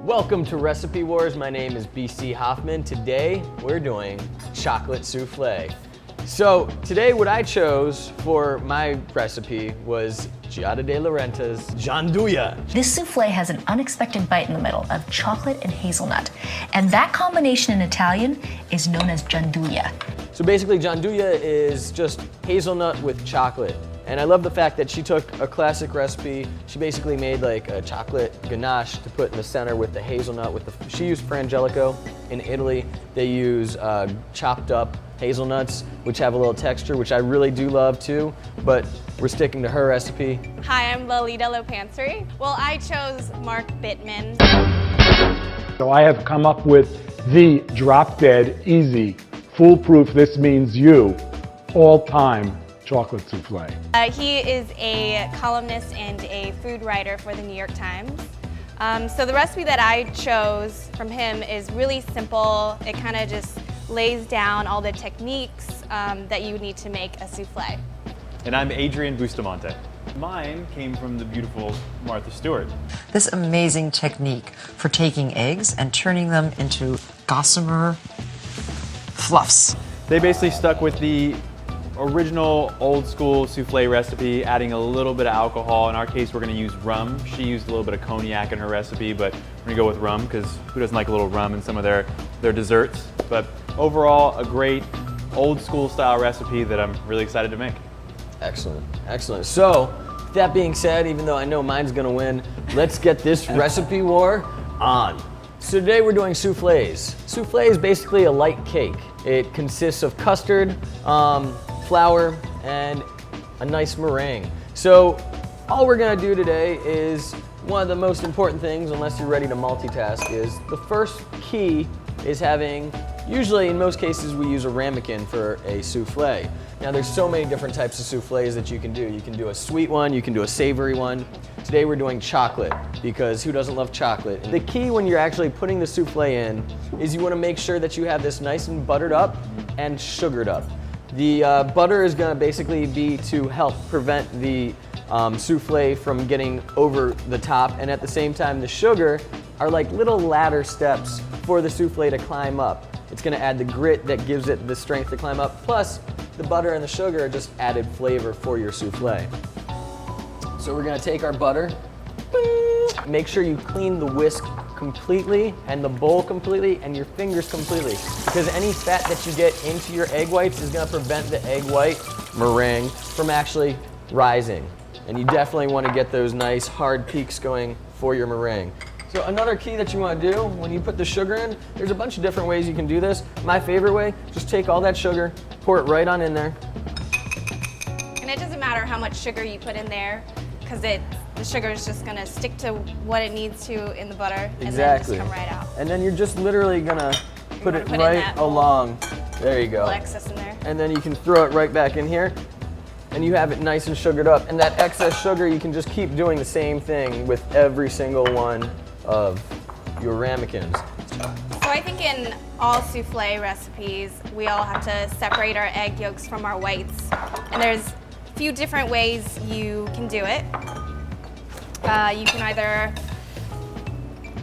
Welcome to Recipe Wars. My name is BC Hoffman. Today we're doing chocolate souffle. So today what I chose for my recipe was Giada de Laurentiis gianduja. This souffle has an unexpected bite in the middle of chocolate and hazelnut. And that combination in Italian is known as gianduja. So basically gianduja is just hazelnut with chocolate. And I love the fact that she took a classic recipe. She basically made like a chocolate ganache to put in the center with the hazelnut. She used frangelico. In Italy, they use chopped up hazelnuts, which have a little texture, which I really do love too, but we're sticking to her recipe. Hi, I'm Lolita Lopansary. Well, I chose Mark Bittman. So I have come up with the drop-dead, easy, foolproof, this means you, all-time chocolate souffle. He is a columnist and a food writer for the New York Times. So the recipe that I chose from him is really simple. It kind of just lays down all the techniques that you need to make a souffle. And I'm Adrian Bustamante. Mine came from the beautiful Martha Stewart. This amazing technique for taking eggs and turning them into gossamer fluffs. They basically stuck with the original old school souffle recipe, adding a little bit of alcohol. In our case, we're gonna use rum. She used a little bit of cognac in her recipe, but we're gonna go with rum because who doesn't like a little rum in some of their desserts? But overall, a great old school style recipe that I'm really excited to make. Excellent, excellent. So, that being said, even though I know mine's gonna win, let's get this recipe war on. So today we're doing soufflés. Soufflé is basically a light cake. It consists of custard, flour, and a nice meringue. So all we're gonna do today is one of the most important things, unless you're ready to multitask, is the first key is having, usually in most cases we use a ramekin for a souffle. Now there's so many different types of soufflés that you can do. You can do a sweet one, you can do a savory one. Today we're doing chocolate, because who doesn't love chocolate? And the key when you're actually putting the souffle in is you wanna make sure that you have this nice and buttered up and sugared up. The butter is gonna basically be to help prevent the souffle from getting over the top, and at the same time the sugar are like little ladder steps for the souffle to climb up. It's gonna add the grit that gives it the strength to climb up, plus the butter and the sugar are just added flavor for your souffle. So we're gonna take our butter, make sure you clean the whisk completely and the bowl completely and your fingers completely, because any fat that you get into your egg whites is gonna prevent the egg white meringue from actually rising. And you definitely wanna get those nice hard peaks going for your meringue. So another key that you wanna do when you put the sugar in, there's a bunch of different ways you can do this. My favorite way, just take all that sugar, pour it right on in there. And it doesn't matter how much sugar you put in there, because the sugar is just gonna stick to what it needs to in the butter, and then just come right out. And then you're just literally gonna put it in right that bowl. along. There you go. A little excess in there. And then you can throw it right back in here, and you have it nice and sugared up. And that excess sugar, you can just keep doing the same thing with every single one of your ramekins. So I think in all souffle recipes, we all have to separate our egg yolks from our whites. And there's a few different ways you can do it. You can either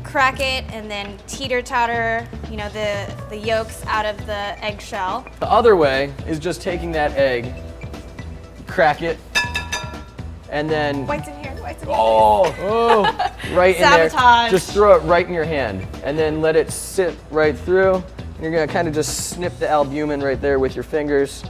crack it and then teeter-totter, the yolks out of the eggshell. The other way is just taking that egg, crack it, and then Whites in here, whites in here. oh, right in there. Sabotage. Just throw it right in your hand, and then let it sit right through. And you're gonna kind of just snip the albumin right there with your fingers,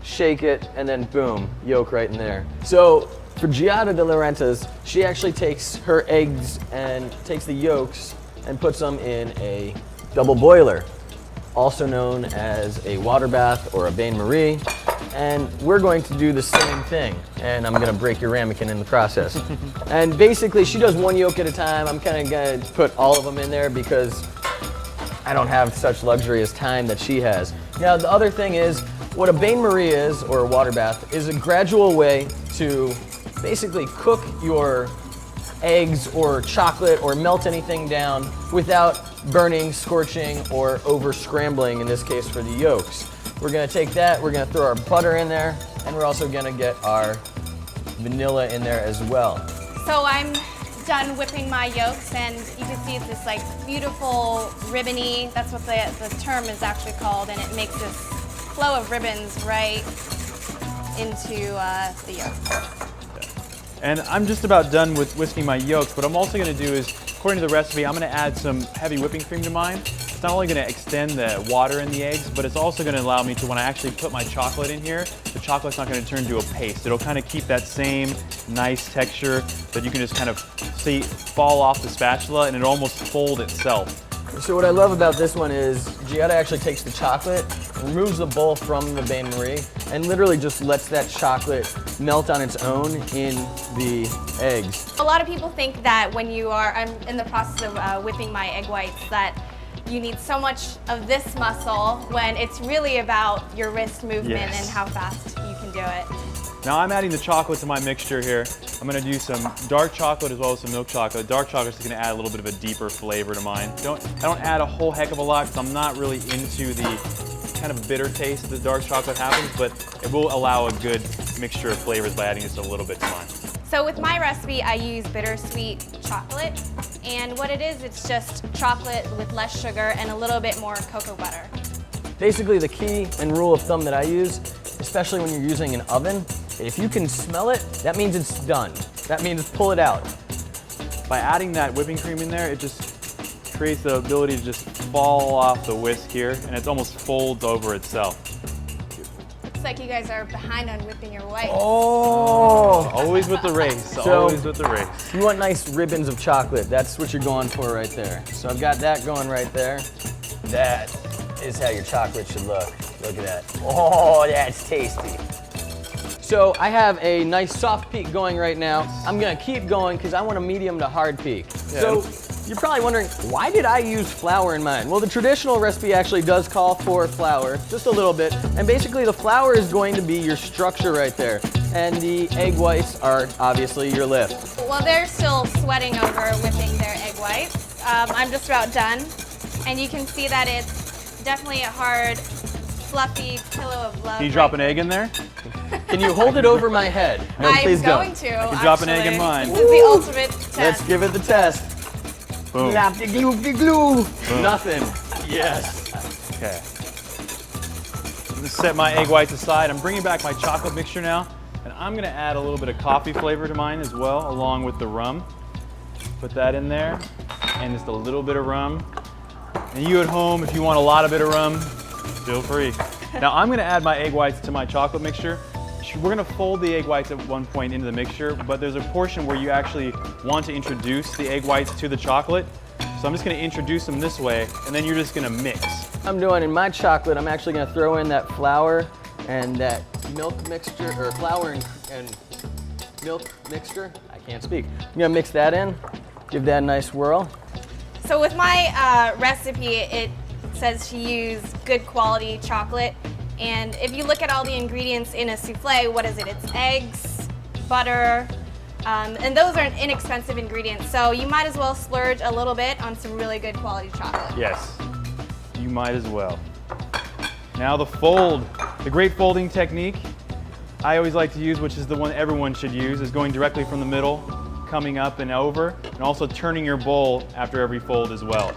shake it, and then boom, yolk right in there. So for Giada de Laurentiis, she actually takes her eggs and takes the yolks and puts them in a double boiler, also known as a water bath or a bain-marie. And we're going to do the same thing. And I'm gonna break your ramekin in the process. And basically, she does one yolk at a time. I'm kinda gonna put all of them in there because I don't have such luxury as time that she has. Now, the other thing is, what a bain-marie is, or a water bath, is a gradual way to basically cook your eggs or chocolate or melt anything down without burning, scorching, or over scrambling, in this case for the yolks. We're gonna take that, we're gonna throw our butter in there, and we're also gonna get our vanilla in there as well. So I'm done whipping my yolks, and you can see it's this like beautiful ribbony, that's what the term is actually called, and it makes this flow of ribbons right into the yolk. And I'm just about done with whisking my yolks. What I'm also going to do is, according to the recipe, I'm going to add some heavy whipping cream to mine. It's not only going to extend the water in the eggs, but it's also going to allow me to, when I actually put my chocolate in here, the chocolate's not going to turn into a paste. It'll kind of keep that same nice texture that you can just kind of see fall off the spatula, and it'll almost fold itself. So what I love about this one is Giada actually takes the chocolate, removes the bowl from the bain-marie, and literally just lets that chocolate melt on its own in the eggs. A lot of people think that when I'm in the process of whipping my egg whites, that you need so much of this muscle when it's really about your wrist movement and how fast you can do it. Now I'm adding the chocolate to my mixture here. I'm going to do some dark chocolate as well as some milk chocolate. Dark chocolate is going to add a little bit of a deeper flavor to mine. I don't add a whole heck of a lot because I'm not really into the kind of bitter taste that the dark chocolate happens, but it will allow a good mixture of flavors by adding just a little bit to mine. So with my recipe, I use bittersweet chocolate, and what it is, it's just chocolate with less sugar and a little bit more cocoa butter. Basically, the key and rule of thumb that I use, especially when you're using an oven, if you can smell it, that means it's done. That means pull it out. By adding that whipping cream in there, it just creates the ability to just fall off the whisk here, and it almost folds over itself. Looks like you guys are behind on whipping your whites. Oh! Always with the race, always with the race. You want nice ribbons of chocolate. That's what you're going for right there. So I've got that going right there. That is how your chocolate should look. Look at that. Oh, that's tasty. So I have a nice soft peak going right now. I'm gonna keep going because I want a medium to hard peak. Yeah. So you're probably wondering, why did I use flour in mine? Well, the traditional recipe actually does call for flour, just a little bit. And basically the flour is going to be your structure right there. And the egg whites are obviously your lift. Well, they're still sweating over whipping their egg whites. I'm just about done. And you can see that it's definitely a hard, fluffy pillow of love. Can you drop an egg in there? Can you hold it over my head? No, I'm please going don't. to. I can drop an egg in mine. This is the ultimate test. Let's give it the test. Boom. Glue. Nothing. Yes. Okay. I'm gonna set my egg whites aside. I'm bringing back my chocolate mixture now, and I'm gonna add a little bit of coffee flavor to mine as well, along with the rum. Put that in there, and just a little bit of rum. And you at home, if you want a lot of bit of rum, feel free. Now I'm gonna add my egg whites to my chocolate mixture. We're gonna fold the egg whites at one point into the mixture, but there's a portion where you actually want to introduce the egg whites to the chocolate. So I'm just gonna introduce them this way, and then you're just gonna mix. I'm doing in my chocolate, I'm actually gonna throw in that flour and that milk mixture, or flour and milk mixture. I can't speak. I'm gonna mix that in, give that a nice whirl. So with my recipe, it says to use good quality chocolate. And if you look at all the ingredients in a souffle, what is it? It's eggs, butter, and those are inexpensive ingredients. So you might as well splurge a little bit on some really good quality chocolate. Yes, you might as well. Now the fold, the great folding technique I always like to use, which is the one everyone should use, is going directly from the middle, coming up and over, and also turning your bowl after every fold as well.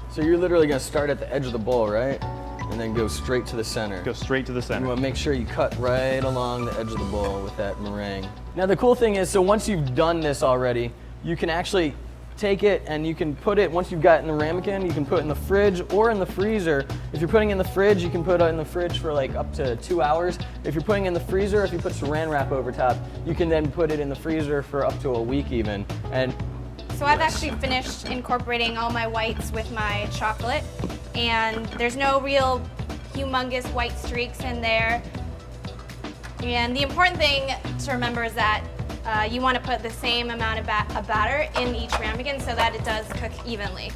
So you're literally gonna start at the edge of the bowl, right? And then go straight to the center. Go straight to the You center. want to make sure you cut right along the edge of the bowl with that meringue. Now the cool thing is, so once you've done this already, you can actually take it and you can put it, once you've got it in the ramekin, you can put it in the fridge or in the freezer. If you're putting it in the fridge, you can put it in the fridge for like up to 2 hours. If you're putting it in the freezer, if you put saran wrap over top, you can then put it in the freezer for up to a week even. And So I've actually finished incorporating all my whites with my chocolate, and there's no real humongous white streaks in there. And the important thing to remember is that you want to put the same amount of batter in each ramekin so that it does cook evenly.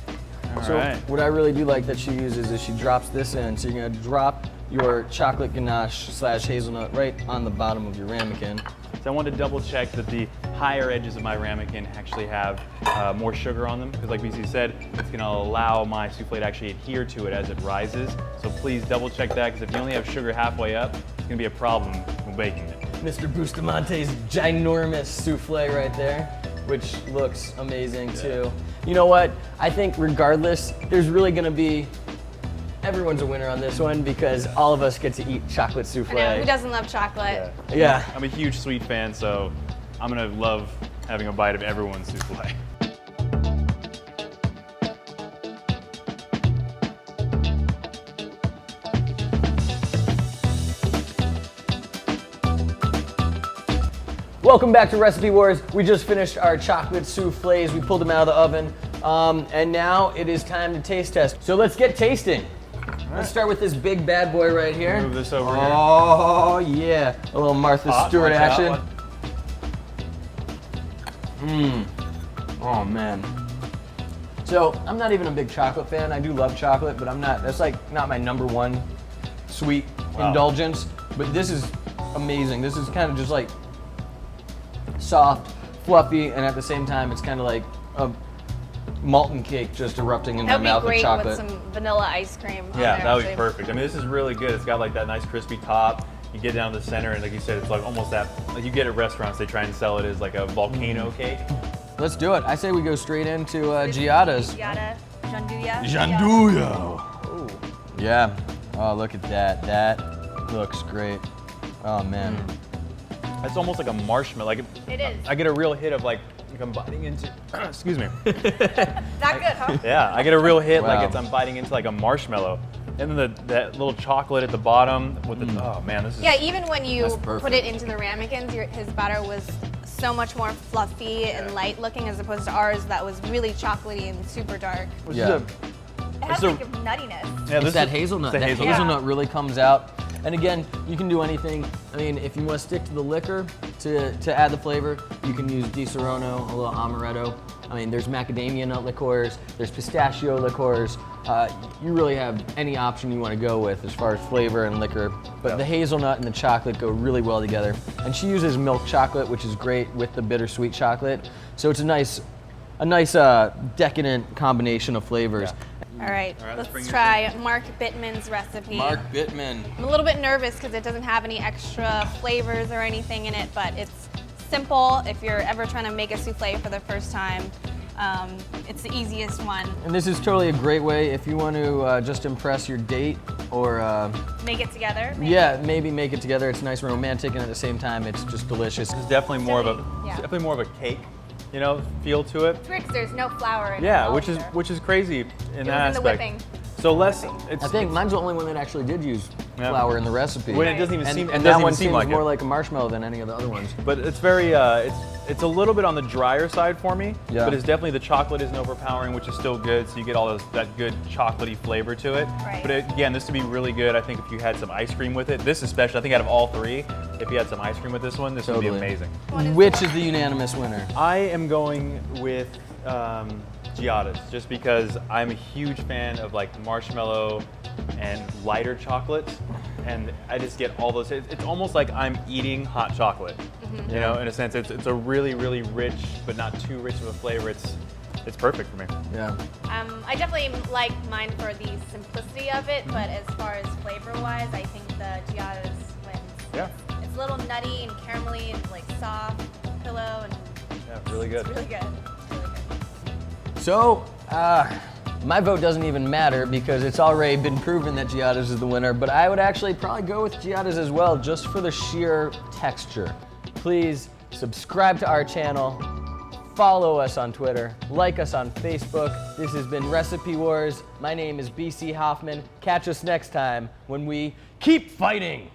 so right. what I really do like that she uses is she drops this in. So you're gonna drop your chocolate ganache / hazelnut right on the bottom of your ramekin. So I wanted to double check that the higher edges of my ramekin actually have more sugar on them, because like BC said, it's gonna allow my souffle to actually adhere to it as it rises. So please double check that, because if you only have sugar halfway up, it's gonna be a problem when baking it. Mr. Bustamante's ginormous souffle right there. which looks amazing too. You know what? I think regardless, there's really gonna be, everyone's a winner on this one because all of us get to eat chocolate souffle. I know, who doesn't love chocolate? Yeah. I'm a huge sweet fan, so I'm gonna love having a bite of everyone's souffle. Welcome back to Recipe Wars. We just finished our chocolate soufflés. We pulled them out of the oven. And now it is time to taste test. So let's get tasting. Let's start with this big bad boy right here. Move this over here. Oh yeah, a little Martha Stewart watch action. out. Oh man. So I'm not even a big chocolate fan. I do love chocolate, but that's like not my #1 sweet indulgence. But this is amazing. This is kind of just like soft, fluffy, and at the same time, it's kind of like a molten cake just erupting in my mouth That would with be great chocolate. with some vanilla ice cream. on Yeah, there, that would be actually. perfect. I mean, this is really good. It's got like that nice crispy top. You get down to the center, and like you said, it's like almost that, like you get at restaurants, they try and sell it as like a volcano cake. Let's do it. I say we go straight into Giada's. Giada, Gianduja. Gianduja. Ooh. Yeah. Oh, look at that. That looks great. Oh man. It's almost like a marshmallow. Like It is. I get a real hit of like I'm biting into. Excuse me. That good, huh? Yeah, I get a real hit Wow. like I'm biting into like a marshmallow, and then that little chocolate at the bottom with the. Oh man, this is. Yeah, even when you That's perfect. put it into the ramekins, his batter was so much more fluffy and light looking as opposed to ours that was really chocolatey and super dark. This Yeah. is It has So- like a nuttiness. yeah, It's this that is- hazelnut. it's the That hazelnut. hazelnut really comes out. And again, you can do anything. I mean, if you want to stick to the liquor to add the flavor, you can use Di Serono, a little amaretto. I mean, there's macadamia nut liqueurs, there's pistachio liqueurs. You really have any option you want to go with as far as flavor and liquor. But the hazelnut and the chocolate go really well together. And she uses milk chocolate, which is great with the bittersweet chocolate. So it's a nice decadent combination of flavors. All right, let's bring let's this try Mark Bittman's recipe. Mark Bittman. I'm a little bit nervous because it doesn't have any extra flavors or anything in it, but it's simple if you're ever trying to make a souffle for the first time. It's the easiest one. And this is totally a great way if you want to just impress your date or Make it together. yeah, maybe make it together. It's nice and romantic, and at the same time, it's just delicious. It's definitely more of a Yeah. definitely more of a cake, you know, feel to it. It's weird 'cause there's no flour in it. Yeah, at all which is either. crazy in It that was in the aspect. whipping. So less. It's, I think mine's the only one that actually did use Yeah. flour in the recepe. when it doesn't even and, seem. and it that doesn't one even seem seems like more it. like a marshmallow than any of the other ones. But it's very, it's a little bit on the drier side for me. Yeah. But it's definitely the chocolate isn't overpowering, which is still good. So you get all that good chocolatey flavor to it. Right. But again, this would be really good. I think if you had some ice cream with it, this especially. I think out of all three, if you had some ice cream with this one, this would be Totally. amazing. Which is the unanimous winner? I am going with Giada's, just because I'm a huge fan of like marshmallow and lighter chocolates, and I just get all those. It's almost like I'm eating hot chocolate, you know, in a sense. It's a really, really rich, but not too rich of a flavor. It's perfect for me. Yeah. I definitely like mine for the simplicity of it, but as far as flavor-wise, I think the Giada's wins. Yeah. It's a little nutty and caramelly and like soft, pillow, and Yeah, really good. it's really good. It's really good. So, my vote doesn't even matter because it's already been proven that Giada's is the winner, but I would actually probably go with Giada's as well, just for the sheer texture. Please subscribe to our channel, follow us on Twitter, like us on Facebook. This has been Recipe Wars. My name is BC Hoffman. Catch us next time when we keep fighting.